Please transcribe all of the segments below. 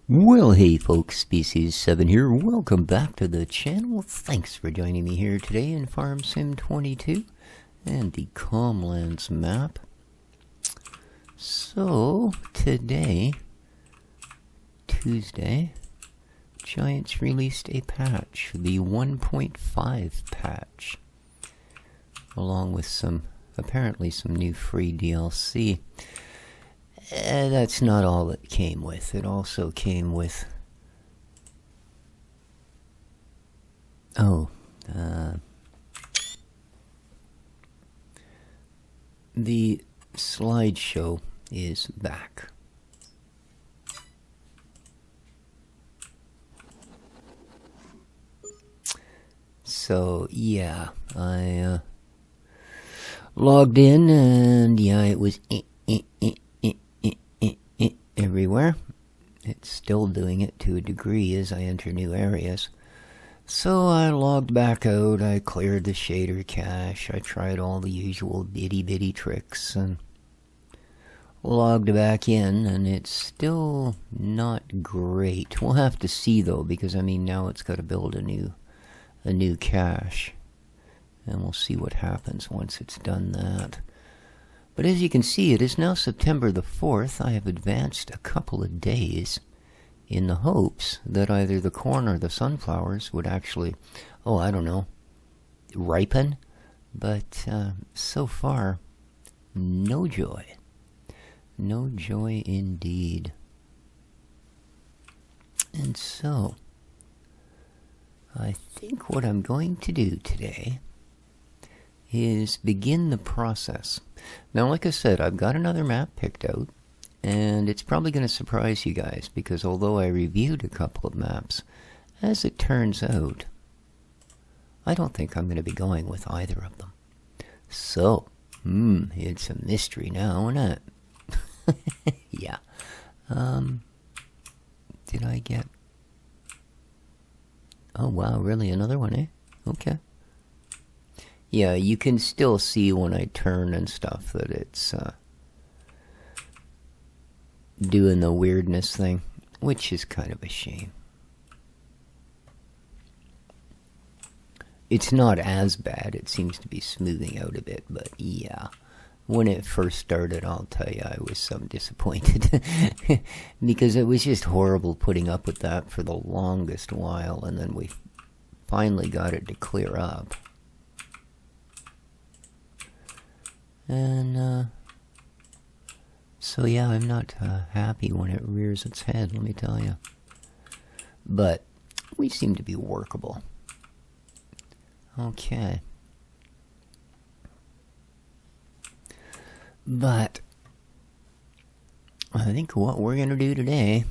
Well, hey folks, Species 7 here. Welcome back to the channel. Thanks for joining me here today in Farm Sim 22 and the Calmlands map. So, today, Tuesday, Giants released a patch, the 1.5 patch, along with apparently some new free DLC. That's not all it came with. It also came with... the slideshow is back. So, yeah, I logged in and, yeah, it was everywhere. It's still doing it to a degree as I enter new areas. So I logged back out, I cleared the shader cache, I tried all the usual bitty tricks and logged back in, and it's still not great. We'll have to see though, because I mean now it's got to build a new cache, and we'll see what happens once it's done that. But as you can see, it is now September the 4th. I have advanced a couple of days in the hopes that either the corn or the sunflowers would actually, I don't know, ripen. But so far, no joy. No joy indeed. And so, I think what I'm going to do today is begin the process. Now, like I said, I've got another map picked out, and it's probably going to surprise you guys, because although I reviewed a couple of maps, as it turns out, I don't think I'm going to be going with either of them. So, it's a mystery now, isn't it? Yeah. Did I get... Oh, wow, really? Another one, eh? Okay. Yeah, you can still see when I turn and stuff that it's doing the weirdness thing, which is kind of a shame. It's not as bad. It seems to be smoothing out a bit, but yeah. When it first started, I'll tell you, I was so disappointed. Because it was just horrible putting up with that for the longest while, and then we finally got it to clear up. And, so yeah, I'm not happy when it rears its head, let me tell you. But we seem to be workable. Okay. But I think what we're going to do today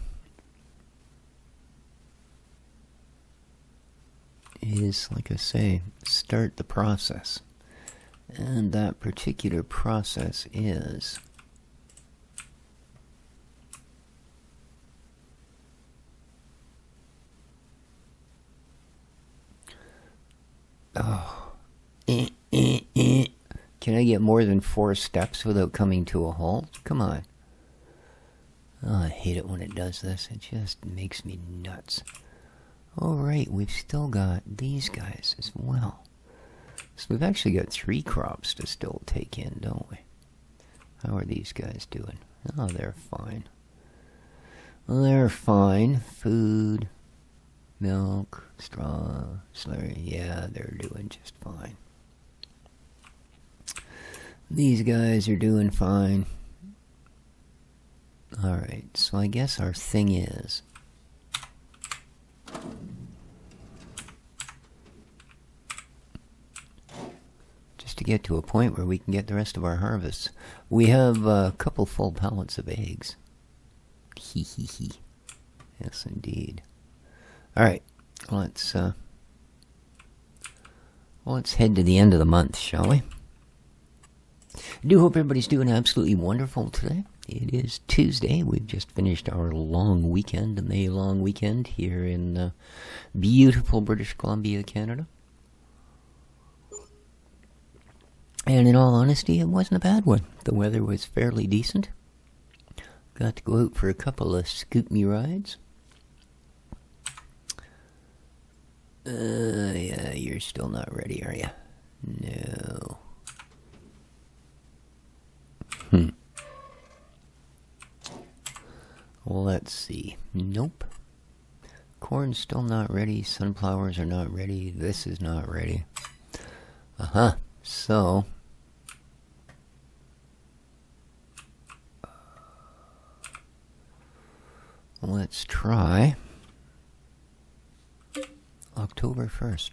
is, like I say, start the process. And that particular process is Can I get more than 4 steps without coming to a halt? Come on. Oh, I hate it when it does this. It just makes me nuts. Alright, we've still got these guys as well. So we've actually got 3 crops to still take in, don't we? How are these guys doing? Oh, they're fine. They're fine. Food, milk, straw, slurry. Yeah, they're doing just fine. These guys are doing fine. Alright, so I guess our thing is... to get to a point where we can get the rest of our harvests. We have a couple full pallets of eggs. Hee hee hee. Yes, indeed. Alright, let's head to the end of the month, shall we? I do hope everybody's doing absolutely wonderful today. It is Tuesday. We've just finished our long weekend, a May long weekend here in beautiful British Columbia, Canada. And in all honesty, it wasn't a bad one. The weather was fairly decent. Got to go out for a couple of scoop me rides. Yeah, you're still not ready, are you? No. Let's see. Nope. Corn's still not ready. Sunflowers are not ready. This is not ready. So... let's try October 1st.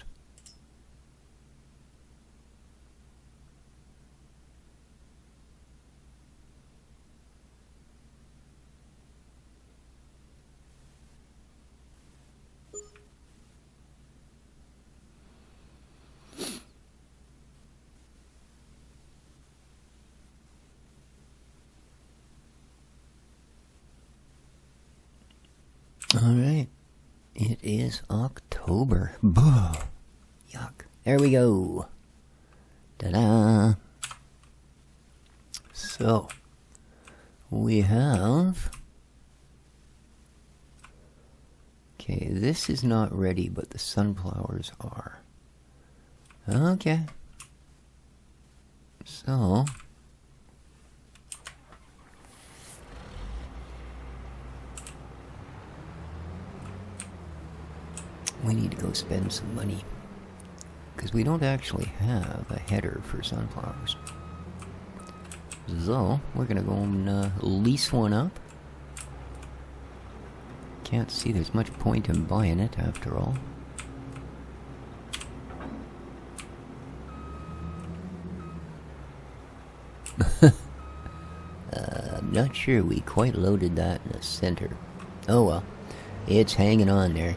Alright. It is October. Buh. Yuck. There we go. Ta-da. So, we have... okay, this is not ready, but the sunflowers are. Okay. So... we need to go spend some money. Because we don't actually have a header for sunflowers. So, we're going to go and lease one up. Can't see there's much point in buying it after all. I'm not sure we quite loaded that in the center. Oh well, it's hanging on there.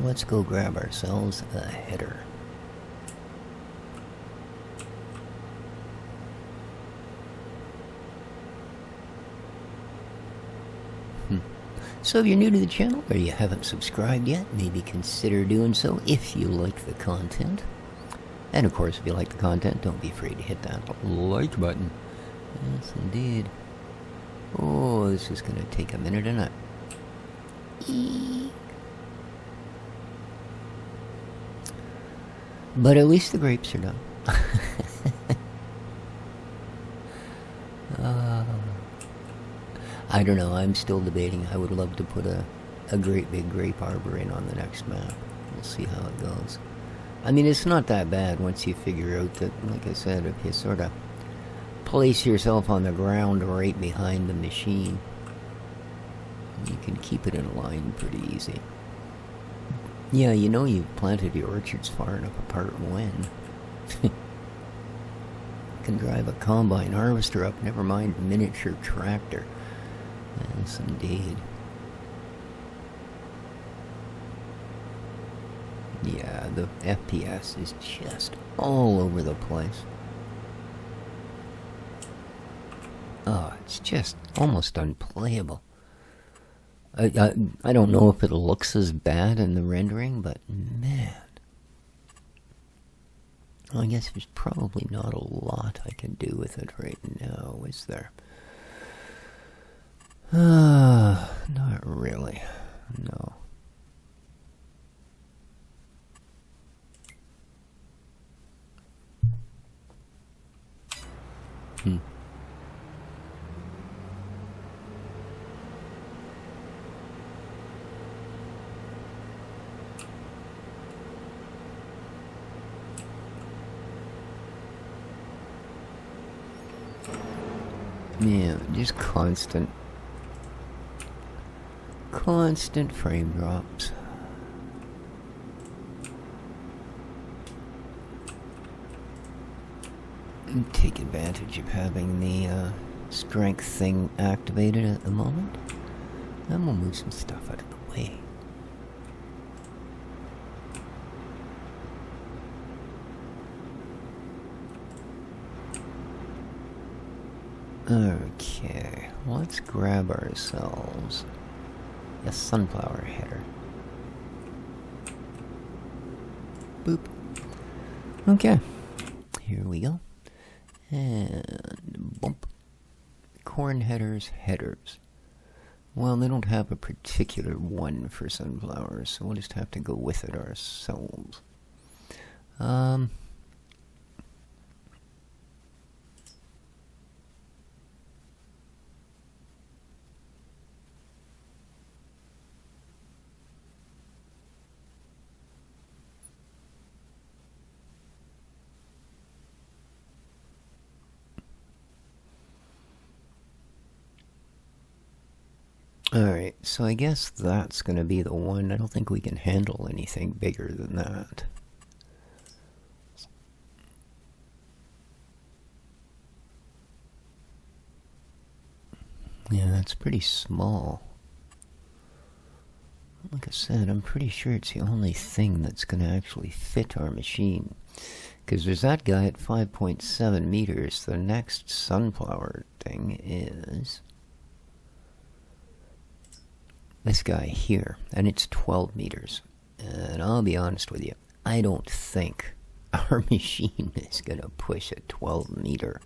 Let's go grab ourselves a header. So if you're new to the channel or you haven't subscribed yet, maybe consider doing so if you like the content. And of course, if you like the content, don't be afraid to hit that like button. Yes, indeed. Oh, this is going to take a minute, isn't it? But at least the grapes are done. I don't know, I'm still debating. I would love to put a great big grape arbor in on the next map. We'll see how it goes. I mean, it's not that bad once you figure out that, like I said, if you sort of place yourself on the ground right behind the machine, you can keep it in line pretty easy. Yeah, you know you've planted your orchards far enough apart when. You can drive a combine harvester up, never mind a miniature tractor. Yes, indeed. Yeah, the FPS is just all over the place. Oh, it's just almost unplayable. I don't know if it looks as bad in the rendering, but man. Well, I guess there's probably not a lot I can do with it right now, is there? Not really. No. Yeah, just constant frame drops. And take advantage of having the strength thing activated at the moment. Then we'll move some stuff out of the way. Okay, let's grab ourselves a sunflower header. Boop. Okay, here we go. And bump. Corn headers, headers. Well, they don't have a particular one for sunflowers, so we'll just have to go with it ourselves. Alright, so I guess that's going to be the one. I don't think we can handle anything bigger than that. Yeah, that's pretty small. Like I said, I'm pretty sure it's the only thing that's going to actually fit our machine. Because there's that guy at 5.7 meters. The next sunflower thing is this guy here, and it's 12 meters. And I'll be honest with you, I don't think our machine is going to push a 12 meter.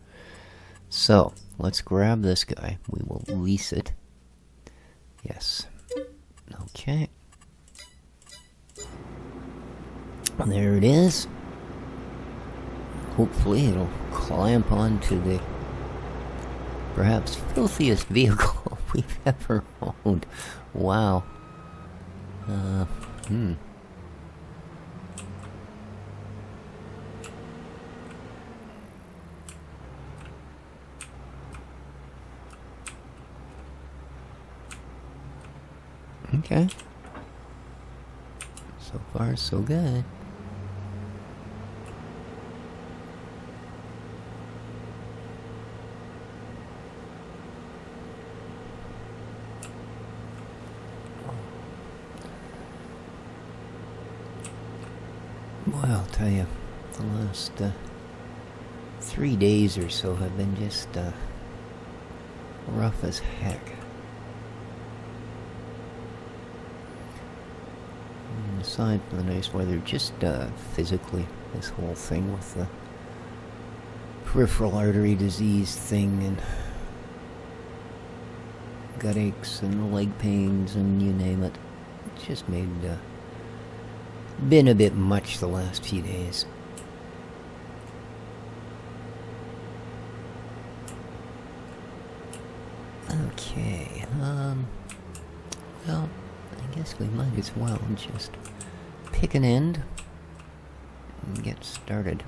So, let's grab this guy. We will lease it. Yes. Okay. There it is. Hopefully it'll clamp onto the perhaps filthiest vehicle we've ever owned. Wow. Okay. So far, so good. Boy, I'll tell you, the last 3 days or so have been just rough as heck. Aside from the nice weather, just physically, this whole thing with the peripheral artery disease thing and gut aches and leg pains and you name it, it's just made been a bit much the last few days. Okay, well, I guess we might as well just pick an end and get started.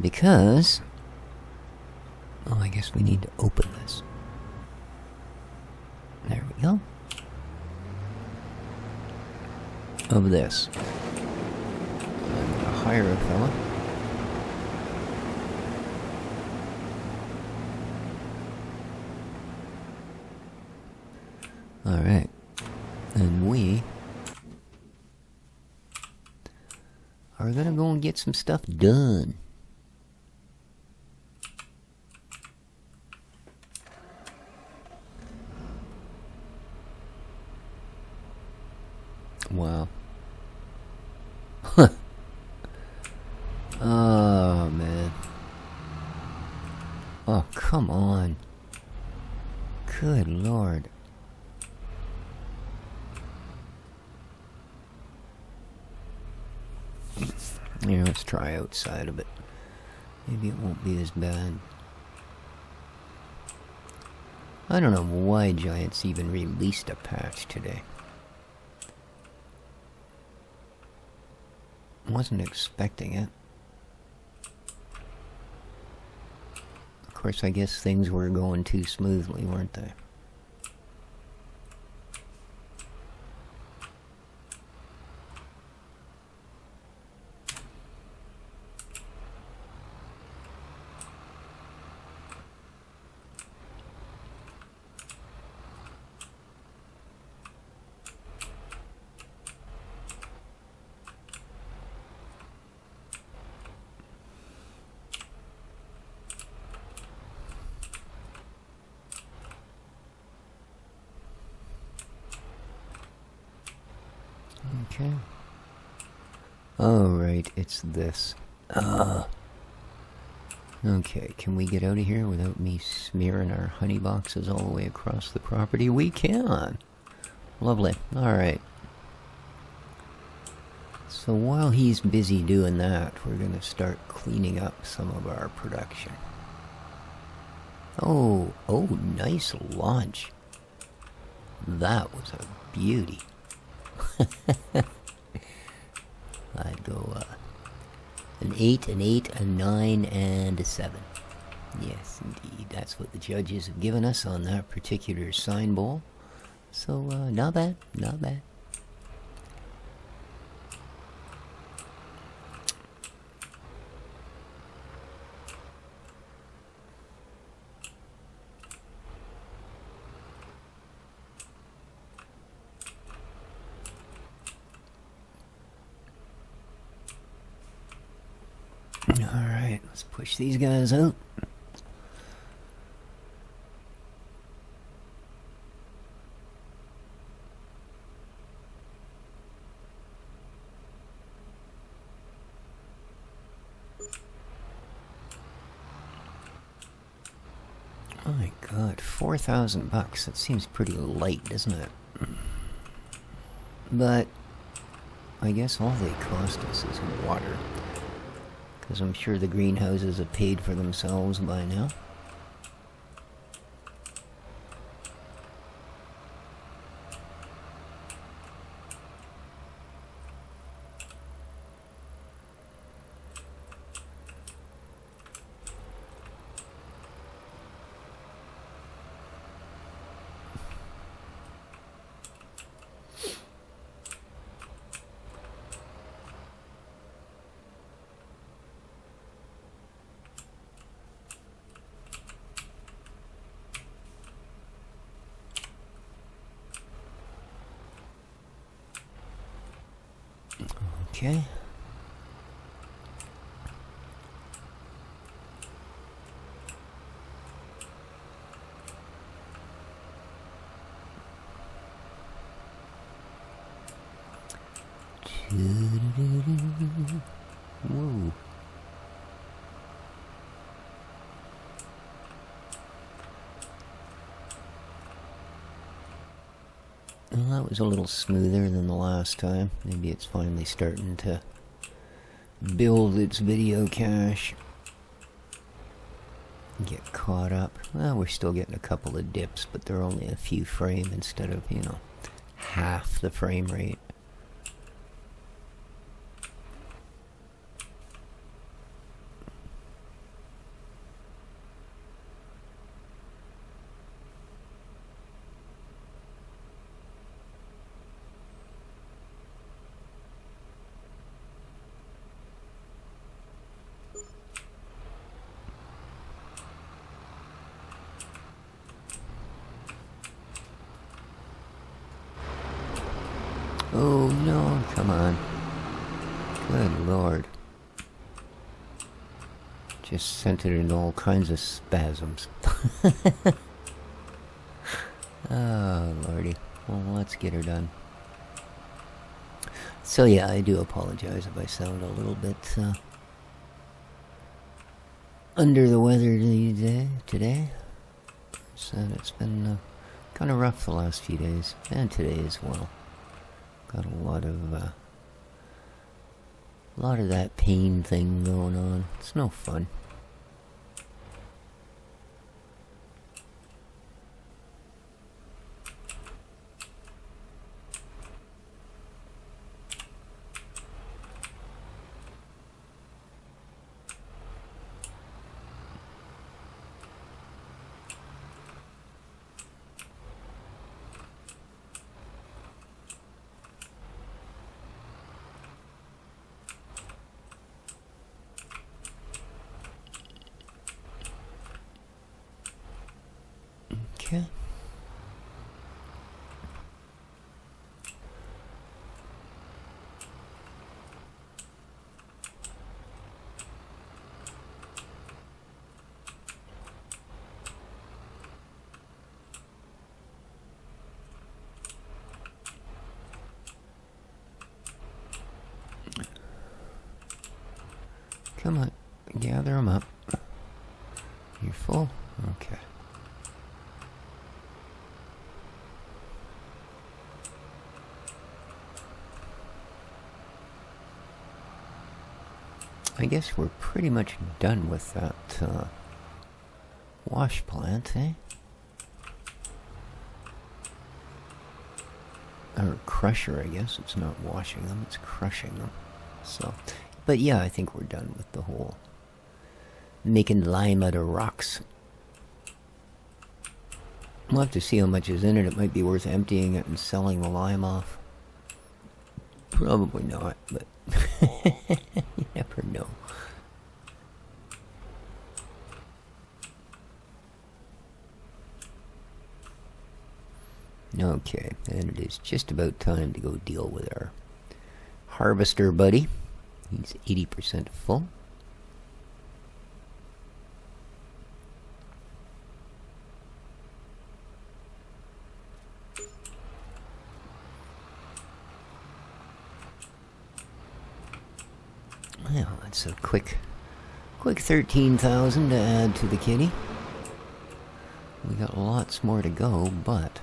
Because, oh, I guess we need to open this. There we go. Of this. I'm gonna hire a fella. Alright. And we are gonna go and get some stuff done. Wow. Oh, man. Oh, come on. Good Lord. Here, let's try outside of it. Maybe it won't be as bad. I don't know why Giants even released a patch today. Wasn't expecting it. Of course, I guess things were going too smoothly, weren't they? Okay. Oh, right, it's this. Okay, can we get out of here without me smearing our honey boxes all the way across the property? We can. Lovely. Alright. So while he's busy doing that, we're going to start cleaning up some of our production. Oh, nice launch. That was a beauty. I'd go an 8, an 8, a 9, and a 7. Yes, indeed. That's what the judges have given us on that particular sign bowl. So, not bad, not bad. Alright, let's push these guys out. Oh my god, $4,000. That seems pretty light, doesn't it? But I guess all they cost us is water. Because I'm sure the greenhouses have paid for themselves by now. Okay. Whoa. Well, that was a little smoother than the last time. Maybe it's finally starting to build its video cache. Get caught up. Well, we're still getting a couple of dips, but they're only a few frame instead of, you know, half the frame rate. Oh no, come on. Good lord. Just sent it into all kinds of spasms. Oh lordy. Well, let's get her done. So yeah, I do apologize if I sound a little bit under the weather today. So it's been kind of rough the last few days, and today as well. Got a lot of that pain thing going on. It's no fun. Okay. Come on, gather them up. You're full? Okay. I guess we're pretty much done with that wash plant, eh? Or crusher, I guess. It's not washing them, it's crushing them. So, but yeah, I think we're done with the whole making lime out of rocks. We'll have to see how much is in it. It might be worth emptying it and selling the lime off. Probably not, but you never know. Okay, and it is just about time to go deal with our harvester buddy. He's 80% full. Well, that's a quick 13,000 to add to the kitty. We got lots more to go, but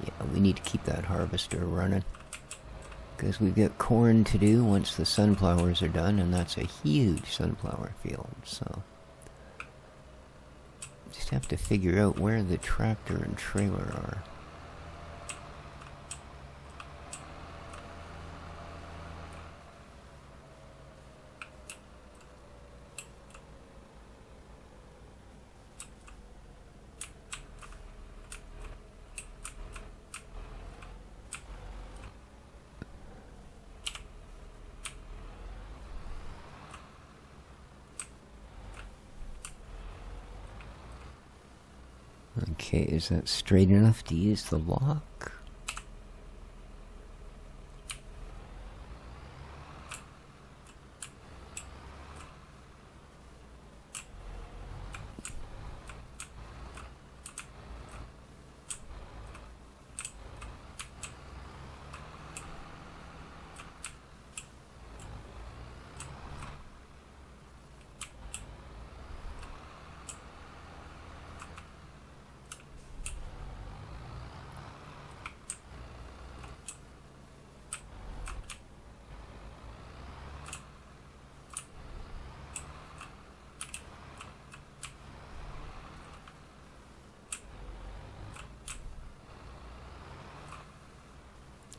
yeah, we need to keep that harvester running, because we've got corn to do once the sunflowers are done, and that's a huge sunflower field, so just have to figure out where the tractor and trailer are. Okay, is that straight enough to use the lock?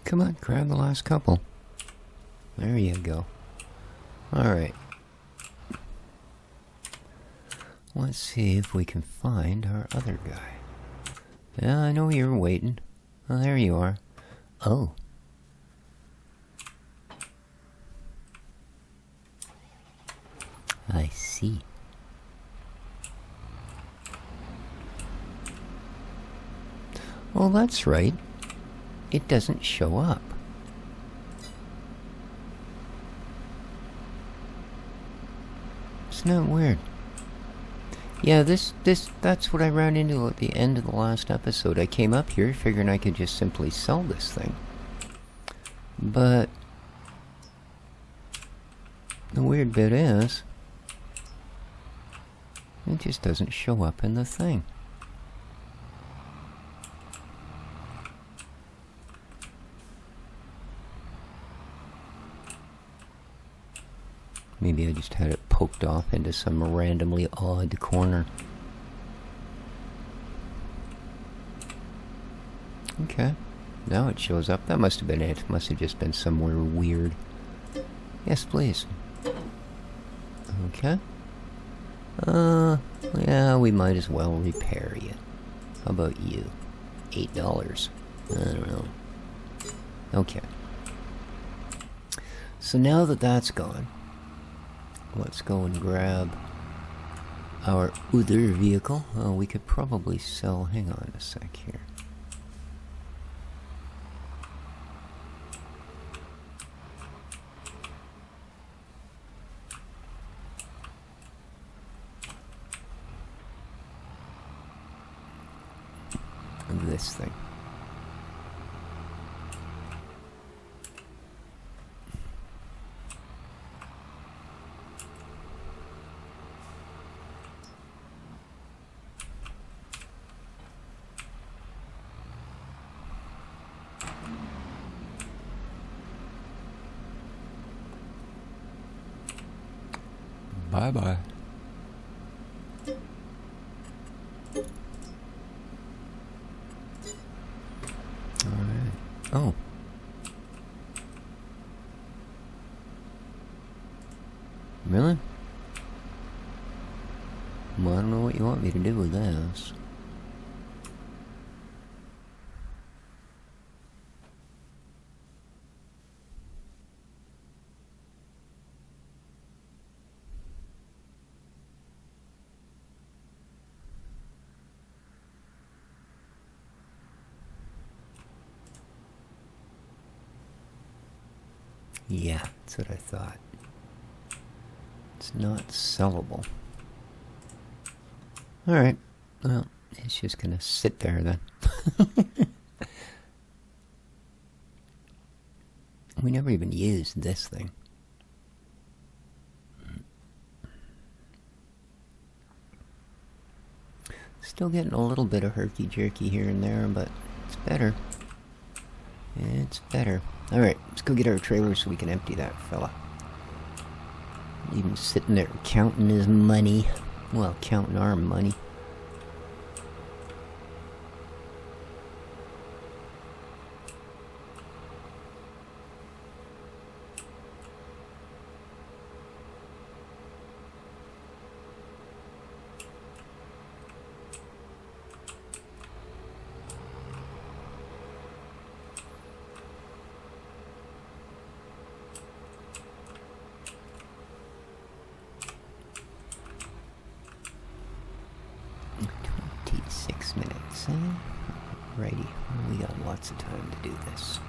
Come on, grab the last couple. There you go. Alright. Let's see if we can find our other guy. Yeah, I know you're waiting. Oh, there you are. Oh. I see. Well, that's right. It doesn't show up. Isn't that weird? Yeah, that's what I ran into at the end of the last episode. I came up here figuring I could just simply sell this thing. But the weird bit is, it just doesn't show up in the thing. Maybe I just had it poked off into some randomly odd corner. Okay. Now it shows up. That must have been it. Must have just been somewhere weird. Yes, please. Okay. Yeah, we might as well repair you. How about you? $8. I don't know. Okay. So now that that's gone, let's go and grab our other vehicle. Oh, we could probably sell... Hang on a sec here. This thing. Bye-bye. Alright. Oh. Really? Well, I don't know what you want me to do with this. Yeah, that's what I thought. It's not sellable. Alright, well, it's just gonna sit there then. We never even used this thing. Still getting a little bit of herky-jerky here and there, but it's better. It's better. Alright, let's go get our trailer so we can empty that fella. Even sitting there counting his money. Well, counting our money. Righty, we got lots of time to do this.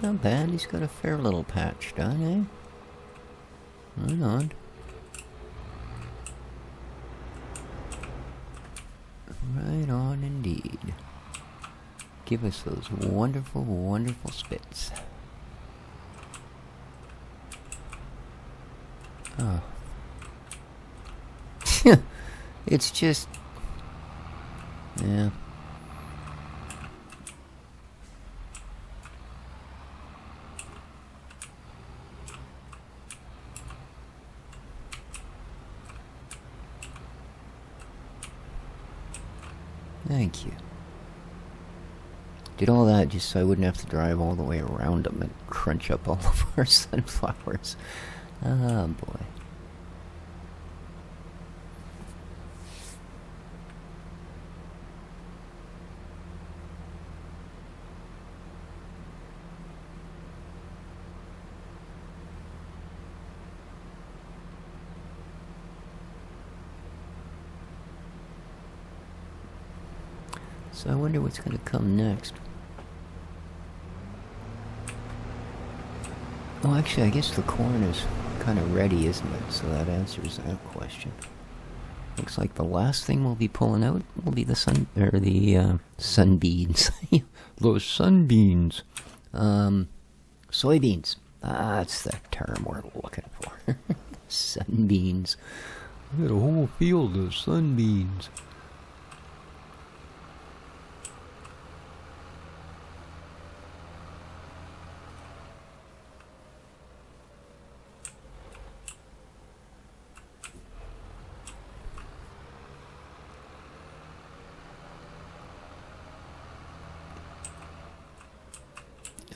Not bad, he's got a fair little patch done, eh? Right on. Right on indeed. Give us those wonderful, wonderful spits. Oh. It's just... yeah. Thank you. Did all that just so I wouldn't have to drive all the way around them and crunch up all of our sunflowers. Oh boy. So I wonder what's going to come next. Oh, actually, I guess the corn is kind of ready, isn't it? So that answers that question. Looks like the last thing we'll be pulling out will be the sunbeans. Those sunbeans. Soybeans. That's the term we're looking for. Sunbeans. We got a whole field of sunbeans.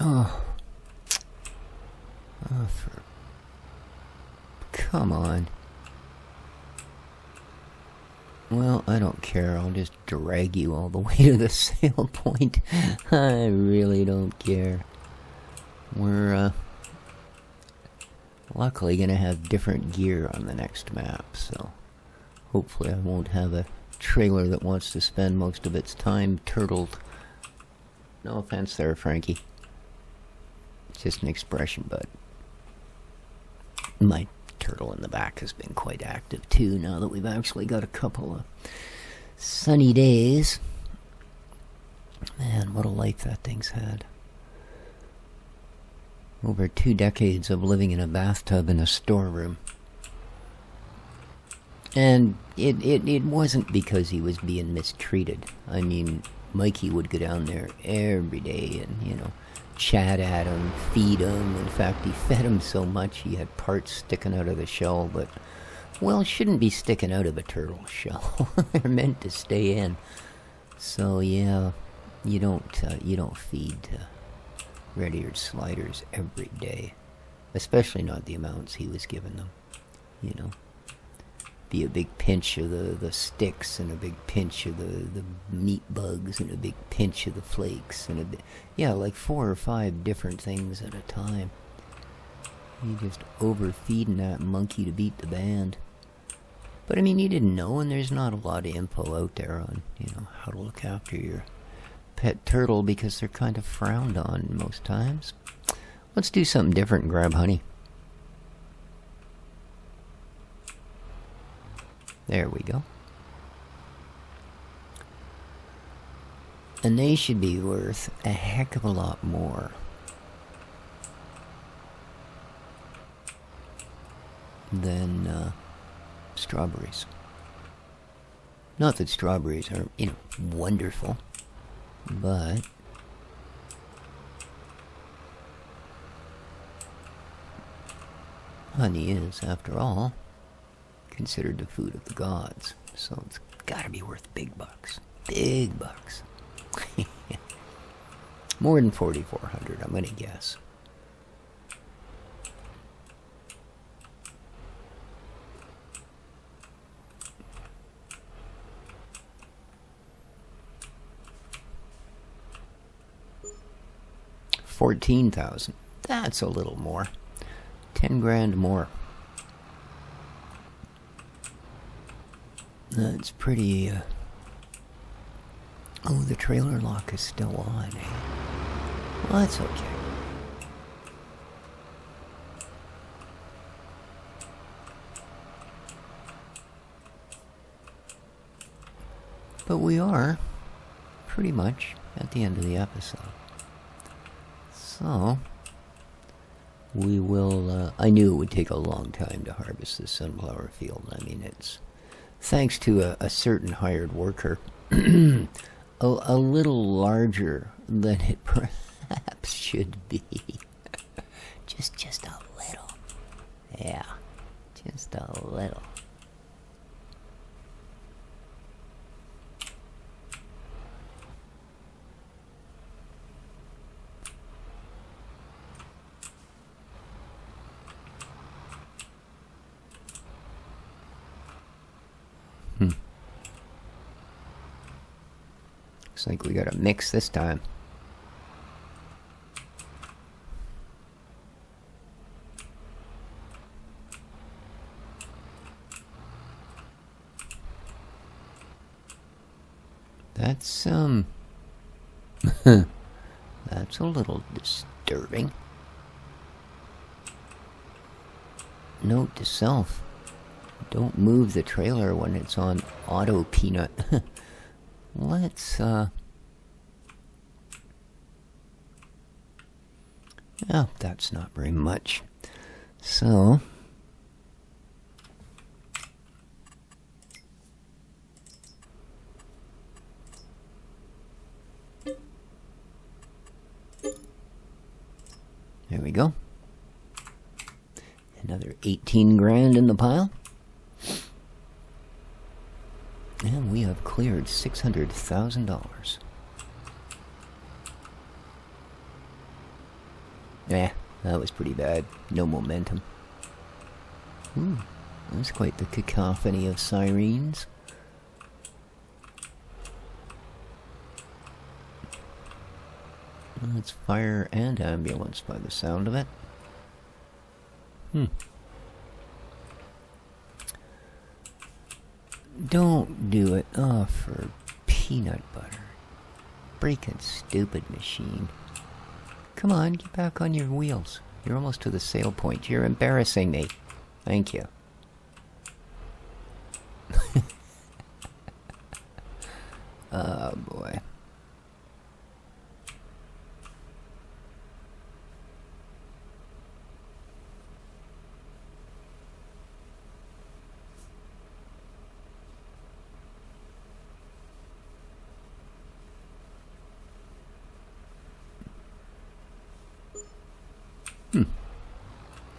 Oh. Oh, come on. Well, I don't care. I'll just drag you all the way to the sale point. I really don't care. We're, luckily gonna have different gear on the next map, so Hopefully I won't have a trailer that wants to spend most of its time turtled. No offense there, Frankie. It's just an expression, but my turtle in the back has been quite active too, now that we've actually got a couple of sunny days. Man, what a life that thing's had. Over 2 decades of living in a bathtub in a storeroom. And it wasn't because he was being mistreated. I mean, Mikey would go down there every day and, you know, chat at him, feed him. In fact, he fed him so much he had parts sticking out of the shell, but, well, shouldn't be sticking out of a turtle shell. They're meant to stay in. So, yeah, you don't feed red-eared sliders every day. Especially not the amounts he was giving them, you know. Be a big pinch of the sticks and a big pinch of the meat bugs and a big pinch of the flakes and yeah, like 4 or 5 different things at a time. You just overfeeding that monkey to beat the band. But I mean, you didn't know, and there's not a lot of info out there on, you know, how to look after your pet turtle because they're kind of frowned on most times. Let's do something different and grab honey. There we go. And they should be worth a heck of a lot more than strawberries. Not that strawberries are, you know, wonderful, but honey is, after all, considered the food of the gods, so it's gotta be worth big bucks. Big bucks. More than 4,400, I'm gonna guess. $14,000. That's a little more. 10 grand more. That's pretty, oh, the trailer lock is still on, eh? Well, that's okay. But we are pretty much at the end of the episode. So, we will, I knew it would take a long time to harvest this sunflower field. I mean, it's thanks to a certain hired worker, a little larger than it perhaps should be. just a little. Yeah, just a little. Looks like we got a mix this time. That's that's a little disturbing. Note to self: don't move the trailer when it's on auto peanut. Let's, oh, that's not very much. So, there we go. Another 18 grand in the pile. And we have cleared $600,000. Yeah, that was pretty bad. No momentum. Ooh, that's quite the cacophony of sirens. Well, it's fire and ambulance by the sound of it. Don't do it. Oh, for peanut butter. Freaking stupid machine. Come on, get back on your wheels. You're almost to the sale point. You're embarrassing me. Thank you. Oh, boy.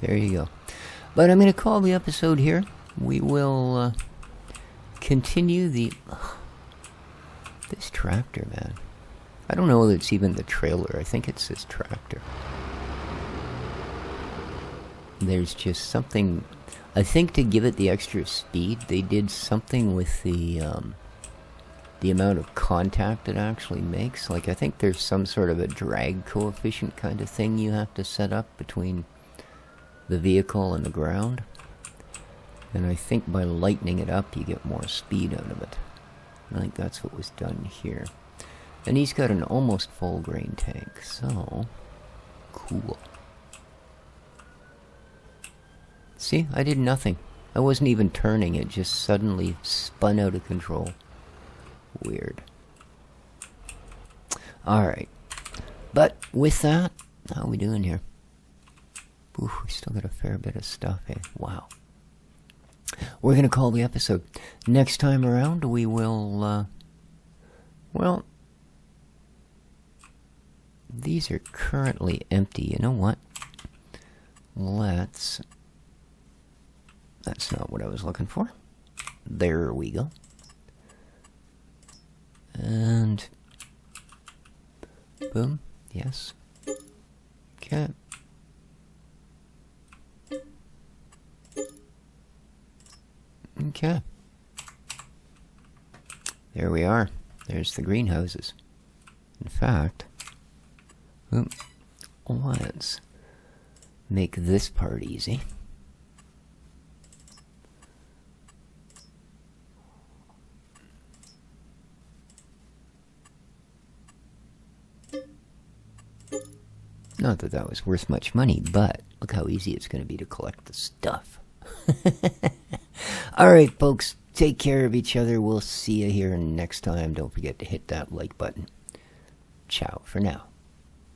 There you go. But I'm going to call the episode here. We will continue the... this tractor, man. I don't know if it's even the trailer. I think it's this tractor. There's just something... I think to give it the extra speed, they did something with the amount of contact it actually makes. Like, I think there's some sort of a drag coefficient kind of thing you have to set up between the vehicle and the ground. And I think by lightening it up, you get more speed out of it. I think that's what was done here. And he's got an almost full grain tank, so... cool. See, I did nothing. I wasn't even turning, it just suddenly spun out of control. Weird. Alright. But with that, how are we doing here? Oof, we still got a fair bit of stuff, eh? Wow. We're going to call the episode. Next time around, we will, well, these are currently empty. You know what? That's not what I was looking for. There we go. And, boom, yes. Okay. Okay. There we are. There's the greenhouses. In fact, let's make this part easy. Not that that was worth much money, but look how easy it's going to be to collect the stuff. Alright, folks, take care of each other. We'll see you here next time. Don't forget to hit that like button. Ciao for now.